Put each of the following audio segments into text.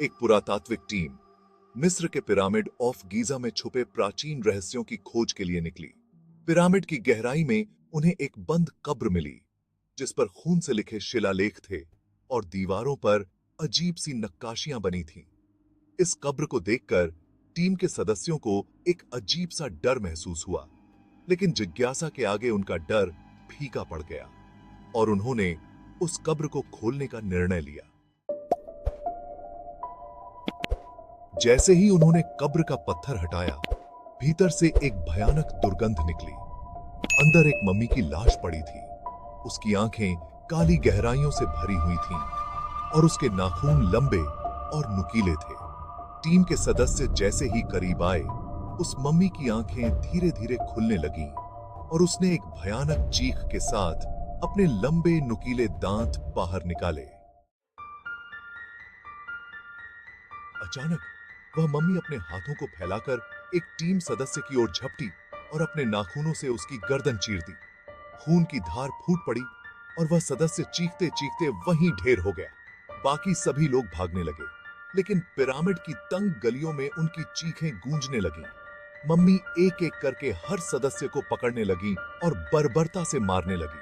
एक पुरातात्विक टीम मिस्र के पिरामिड ऑफ गीजा में छुपे प्राचीन रहस्यों की खोज के लिए निकली। पिरामिड की गहराई में उन्हें एक बंद कब्र मिली, जिस पर खून से लिखे शिलालेख थे और दीवारों पर अजीब सी नक्काशियां बनी थीं। इस कब्र को देखकर टीम के सदस्यों को एक अजीब सा डर महसूस हुआ, लेकिन जिज्ञासा के आगे उनका डर फीका पड़ गया और उन्होंने उस कब्र को खोलने का निर्णय लिया। जैसे ही उन्होंने कब्र का पत्थर हटाया, भीतर से एक भयानक दुर्गंध निकली। अंदर एक मम्मी की लाश पड़ी थी। उसकी आंखें काली गहराइयों से भरी हुई थीं और उसके नाखून लंबे और नुकीले थे। टीम के सदस्य जैसे ही करीब आए, उस मम्मी की आंखें धीरे धीरे खुलने लगीं और उसने एक भयानक चीख के साथ अपने लंबे नुकीले दांत बाहर निकाले। अचानक वह मम्मी अपने हाथों को फैलाकर एक टीम सदस्य की ओर झपटी और अपने नाखूनों से उसकी गर्दन चीर दी। खून की धार फूट पड़ी और वह सदस्य चीखते चीखते वहीं ढेर हो गया। बाकी सभी लोग भागने लगे, लेकिन पिरामिड की तंग गलियों में उनकी चीखें गूंजने लगीं। मम्मी एक एक करके हर सदस्य को पकड़ने लगी और बर्बरता से मारने लगी।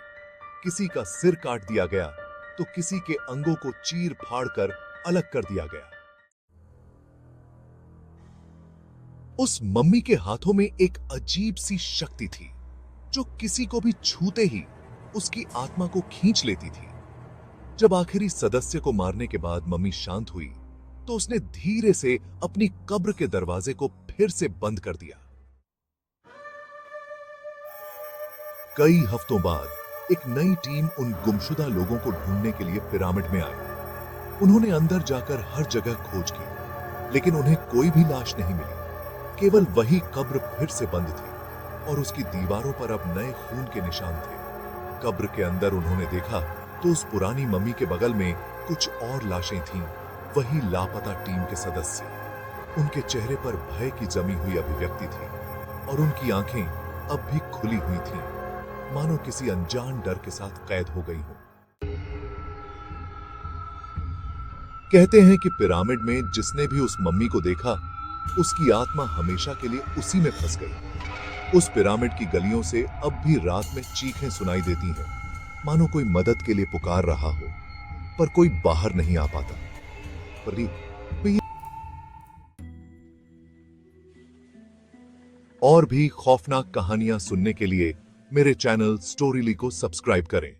किसी का सिर काट दिया गया तो किसी के अंगों को चीर फाड़ कर अलग कर दिया गया। उस मम्मी के हाथों में एक अजीब सी शक्ति थी, जो किसी को भी छूते ही उसकी आत्मा को खींच लेती थी। जब आखिरी सदस्य को मारने के बाद मम्मी शांत हुई, तो उसने धीरे से अपनी कब्र के दरवाजे को फिर से बंद कर दिया। कई हफ्तों बाद एक नई टीम उन गुमशुदा लोगों को ढूंढने के लिए पिरामिड में आई। उन्होंने अंदर जाकर हर जगह खोज की, लेकिन उन्हें कोई भी लाश नहीं मिली। केवल वही कब्र फिर से बंद थी और उसकी दीवारों पर अब नए खून के निशान थे। कब्र के अंदर उन्होंने देखा तो उस पुरानी मम्मी के बगल में कुछ और लाशें थीं, वही लापता टीम के सदस्य। उनके चेहरे पर भय की जमी हुई अभिव्यक्ति थी और उनकी आंखें अब भी खुली हुई थीं, मानो किसी अनजान डर के साथ कैद हो गई हो। कहते हैं कि पिरामिड में जिसने भी उस मम्मी को देखा, उसकी आत्मा हमेशा के लिए उसी में फंस गई। उस पिरामिड की गलियों से अब भी रात में चीखें सुनाई देती हैं, मानो कोई मदद के लिए पुकार रहा हो, पर कोई बाहर नहीं आ पाता। और भी खौफनाक कहानियां सुनने के लिए मेरे चैनल स्टोरीली को सब्सक्राइब करें।